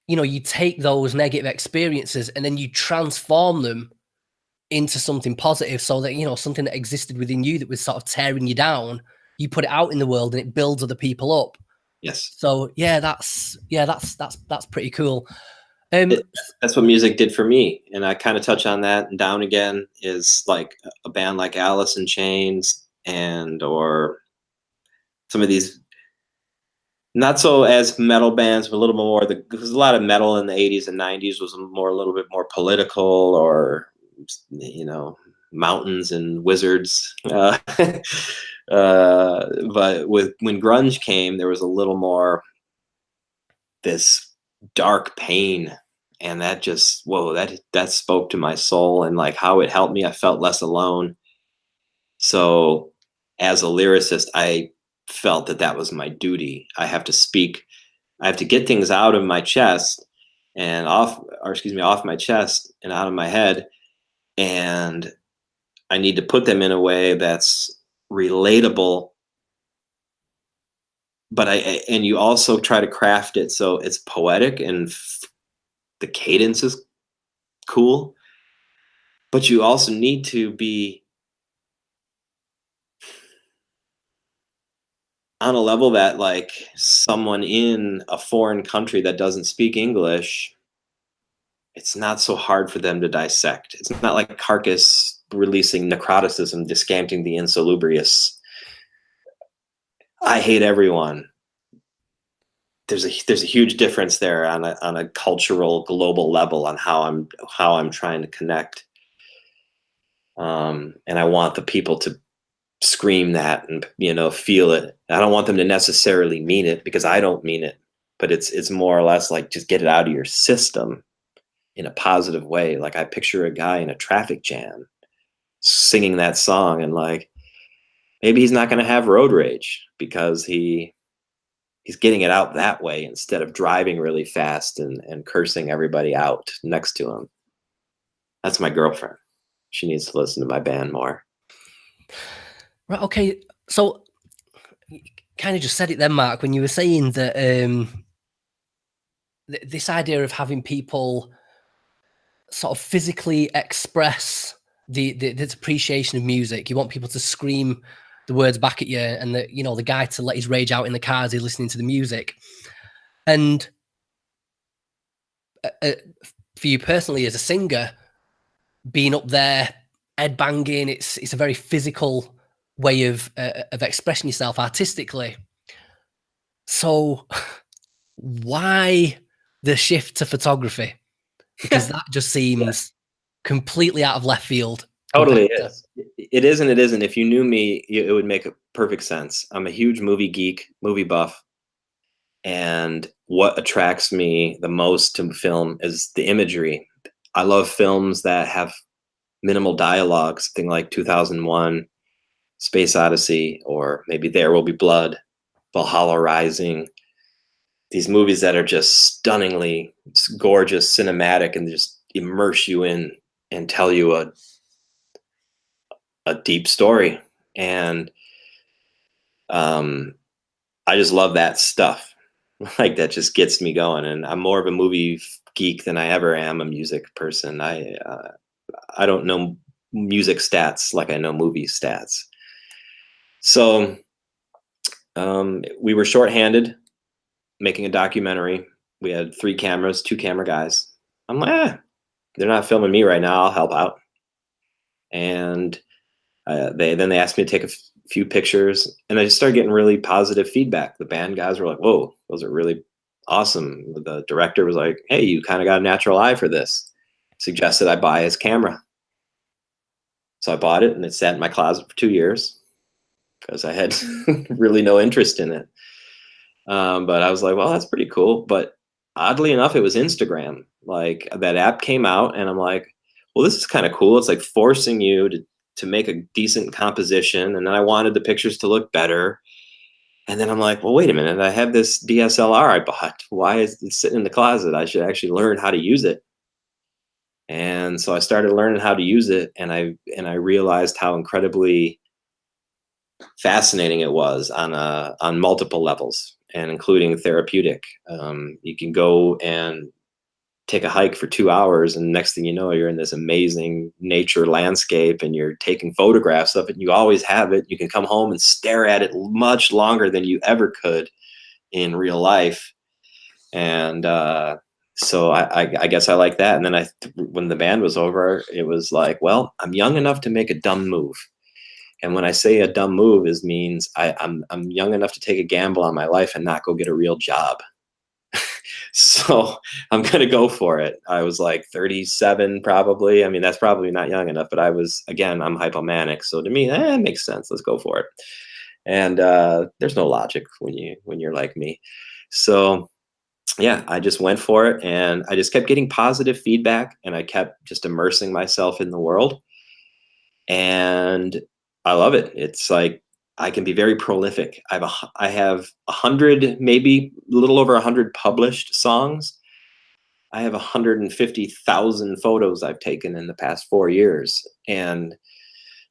you know, you take those negative experiences and then you transform them into something positive, so that, you know, something that existed within you that was sort of tearing you down, you put it out in the world and it builds other people up. Yes. So yeah, that's pretty cool. That's what music did for me, and I kind of touch on that. And Down Again is like a band like Alice in Chains, or some of these not so as metal bands, but a little more. Because a lot of metal in the 80s and 90s was a little bit more political, or you know, mountains and wizards. But when grunge came, there was a little more this dark pain, and that just, whoa, that spoke to my soul, and like how it helped me. I felt less alone. So as a lyricist, I felt that was my duty. I have to speak. I have to get things out of my chest and off my chest and out of my head, and I need to put them in a way that's relatable. But and you also try to craft it so it's poetic, and the cadence is cool, but you also need to be on a level that, like, someone in a foreign country that doesn't speak English, it's not so hard for them to dissect. It's not like Carcass releasing necroticism, descanting the insalubrious. I hate everyone. There's a huge difference there on a cultural global level on how I'm trying to connect. And I want the people to scream that and, you know, feel it. I don't want them to necessarily mean it, because I don't mean it, but it's more or less like, just get it out of your system in a positive way. Like, I picture a guy in a traffic jam singing that song, and like, maybe he's not going to have road rage because he's getting it out that way, instead of driving really fast and cursing everybody out next to him. That's my girlfriend. She needs to listen to my band more. Right. Okay. So you kind of just said it then, Mark, when you were saying that this idea of having people sort of physically express this appreciation of music. You want people to scream the words back at you, and the, you know, the guy to let his rage out in the car as he's listening to the music. And for you personally as a singer, being up there head banging. It's a very physical way of expressing yourself artistically. So why the shift to photography? Because that just Yeah, seems completely out of left field compared totally to. is. It is and it isn't. If you knew me, it would make a perfect sense. I'm a huge movie geek, movie buff, and what attracts me the most to film is the imagery. I love films that have minimal dialogue, something like 2001, Space Odyssey, or maybe There Will Be Blood, Valhalla Rising. These movies that are just stunningly gorgeous, cinematic, and just immerse you in and tell you a deep story. And um, I just love that stuff. Like that just gets me going. And I'm more of a movie geek than I ever am a music person. I don't know music stats like I know movie stats. So we were shorthanded making a documentary. We had 3 cameras, 2 camera guys. I'm like, they're not filming me right now. I'll help out. And they asked me to take a few pictures, and I just started getting really positive feedback. The band guys were like, "Whoa, those are really awesome." The director was like, "Hey, you kind of got a natural eye for this." Suggested I buy his camera. So I bought it, and it sat in my closet for 2 years because I had really no interest in it. But I was like, well, that's pretty cool. But oddly enough, it was Instagram. Like that app came out, and I'm like, well, this is kind of cool. It's like forcing you to make a decent composition. And then I wanted the pictures to look better. And then I'm like, well, wait a minute. I have this DSLR I bought. Why is it sitting in the closet? I should actually learn how to use it. And so I started learning how to use it, and I realized how incredibly fascinating it was on multiple levels, and including therapeutic. You can go and take a hike for 2 hours, and next thing you know, you're in this amazing nature landscape, and you're taking photographs of it. And you always have it. You can come home and stare at it much longer than you ever could in real life. And so I guess I like that. And then when the band was over, it was like, well, I'm young enough to make a dumb move. And when I say a dumb move, is means I'm young enough to take a gamble on my life and not go get a real job. So I'm gonna go for it. I was like 37 probably. I mean, that's probably not young enough, but I'm hypomanic. So to me, it makes sense. Let's go for it. And there's no logic when you're like me. So yeah, I just went for it, and I just kept getting positive feedback, and I kept just immersing myself in the world. And I love it. It's like I can be very prolific. I have 100, maybe a little over 100 published songs. I have 150,000 photos I've taken in the past 4 years, and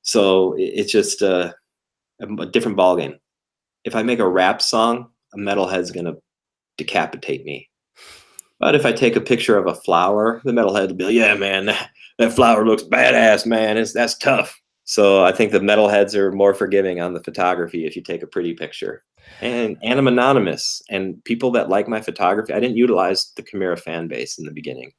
so it's just a different ballgame. If I make a rap song, a metalhead's gonna decapitate me. But if I take a picture of a flower, the metalhead will be like, "Yeah, man, that flower looks badass, man. That's tough." So I think the metalheads are more forgiving on the photography if you take a pretty picture. And I'm anonymous. And people that like my photography, I didn't utilize the Chimaira fan base in the beginning.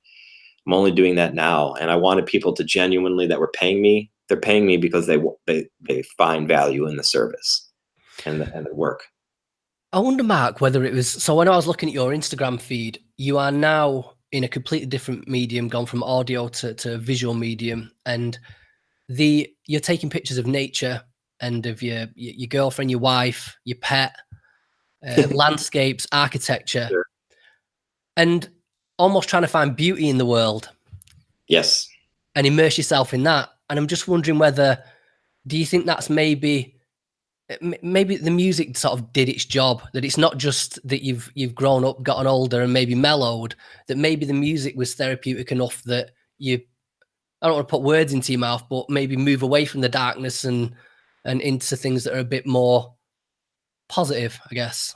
I'm only doing that now. And I wanted people to genuinely that were paying me. They're paying me because they find value in the service and the work. I wonder, Mark, whether it was so. When I was looking at your Instagram feed, you are now in a completely different medium, gone from audio to visual medium, and you're taking pictures of nature and of your girlfriend, your wife, your pet, landscapes, architecture, Sure. and almost trying to find beauty in the world Yes. and immerse yourself in that. And I'm just wondering do you think that's maybe the music sort of did its job, that it's not just that you've grown up, gotten older and maybe mellowed, that maybe the music was therapeutic enough that I don't want to put words into your mouth, but maybe move away from the darkness and into things that are a bit more positive, I guess.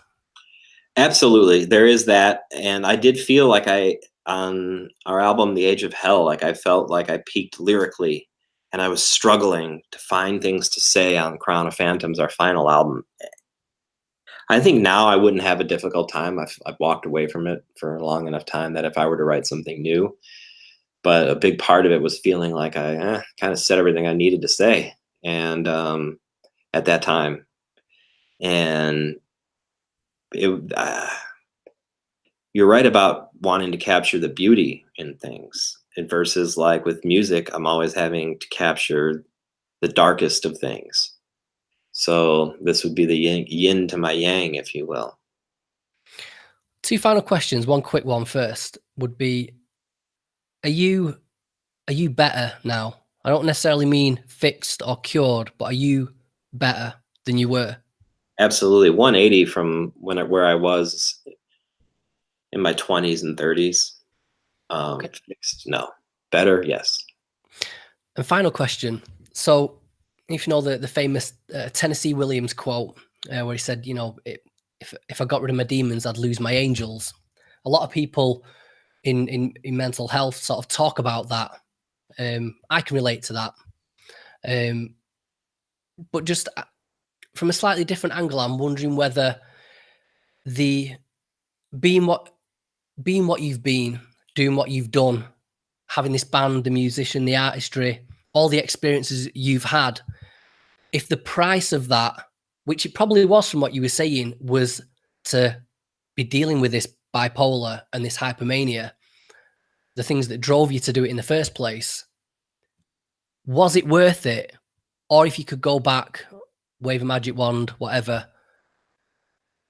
Absolutely. There is that. And I did feel like on our album, The Age of Hell, like I felt like I peaked lyrically, and I was struggling to find things to say on Crown of Phantoms, our final album. I think now I wouldn't have a difficult time. I've walked away from it for a long enough time that if I were to write something new, but a big part of it was feeling like I kind of said everything I needed to say, and at that time, and it. You're right about wanting to capture the beauty in things, and versus like with music, I'm always having to capture the darkest of things. So this would be the yin to my yang, if you will. Two final questions. One quick one first would be: Are you better now? I don't necessarily mean fixed or cured, but are you better than you were? Absolutely, 180 from where I was in my 20s and 30s. Okay. Fixed, no. Better, yes. And final question. So, if you know the famous Tennessee Williams quote, where he said, if I got rid of my demons, I'd lose my angels. A lot of people in mental health sort of talk about that. I can relate to that. But just from a slightly different angle, I'm wondering whether the being what you've been, doing what you've done, having this band, the musician, the artistry, all the experiences you've had, if the price of that, which it probably was from what you were saying, was to be dealing with this bipolar and this hypomania, the things that drove you to do it in the first place, was it worth it? Or if you could go back, wave a magic wand, whatever,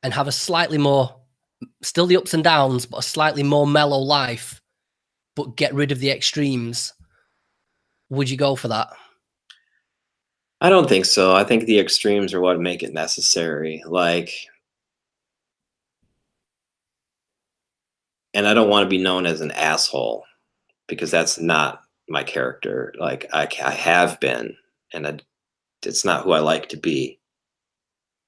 and have a slightly more, still the ups and downs, but a slightly more mellow life, but get rid of the extremes, would you go for that? I don't think so. I think the extremes are what make it necessary. Like, and I don't want to be known as an asshole because that's not my character. Like, I have been, and it's not who I like to be.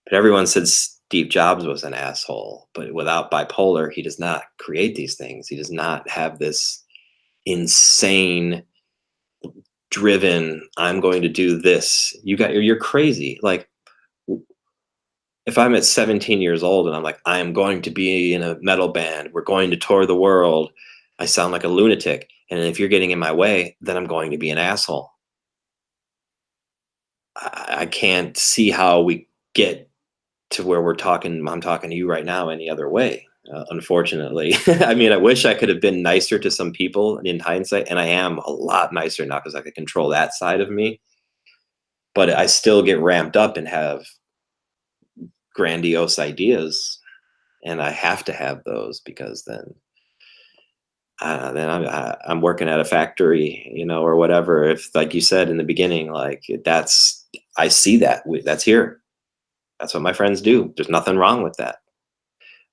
But everyone said Steve Jobs was an asshole, but without bipolar, he does not create these things. He does not have this insane driven, I'm going to do this. You're crazy. Like, if I'm at 17 years old and I'm like, I am going to be in a metal band, we're going to tour the world, I sound like a lunatic. And if you're getting in my way, then I'm going to be an asshole. I can't see how we get to where I'm talking to you right now any other way, unfortunately. I mean, I wish I could have been nicer to some people in hindsight, and I am a lot nicer now because I can control that side of me. But I still get ramped up and have grandiose ideas, and I have to have those because then I'm working at a factory, or whatever. If, like you said in the beginning, like I see that's here. That's what my friends do. There's nothing wrong with that.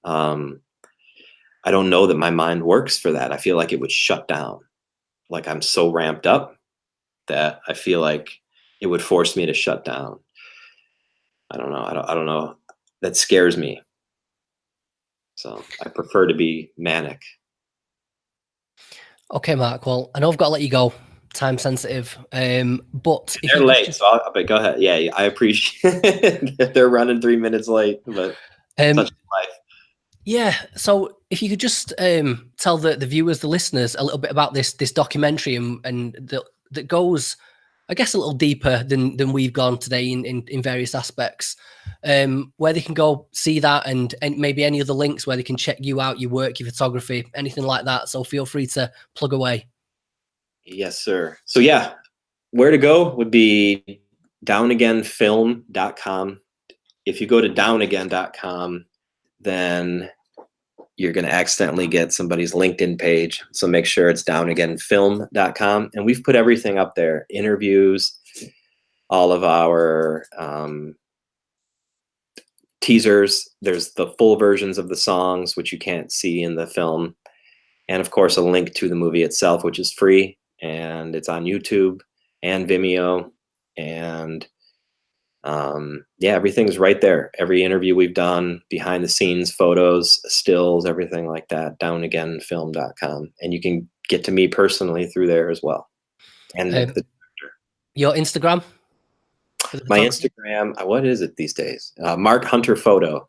I don't know that my mind works for that. I feel like it would shut down. Like, I'm so ramped up that I feel like it would force me to shut down. I don't know. I don't know. That scares me. So I prefer to be manic. Okay, Mark. Well, I know I've got to let you go. Time sensitive. But if They're you late, so but go ahead. Yeah, I appreciate they're running 3 minutes late, but such life. Yeah. So if you could just tell the viewers, the listeners, a little bit about this documentary and that goes, I guess, a little deeper than we've gone today in various aspects, where they can go see that and maybe any other links where they can check you out, your work, your photography, anything like that. So feel free to plug away. Yes, sir. So yeah, where to go would be downagainfilm.com. If you go to downagain.com, then you're going to accidentally get somebody's LinkedIn page. So make sure it's downagainfilm.com. And we've put everything up there, interviews, all of our teasers. There's the full versions of the songs, which you can't see in the film. And of course, a link to the movie itself, which is free. And it's on YouTube and Vimeo. And yeah, everything's right there. Every interview we've done, behind the scenes photos, stills, everything like that, downagainfilm.com. And you can get to me personally through there as well. And Nick, the director. Your Instagram? My Instagram, what is it these days? Mark Hunter Photo.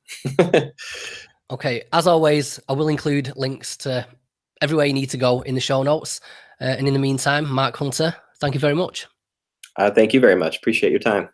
Okay. As always, I will include links to everywhere you need to go in the show notes. And in the meantime, Mark Hunter, thank you very much. Thank you very much. Appreciate your time.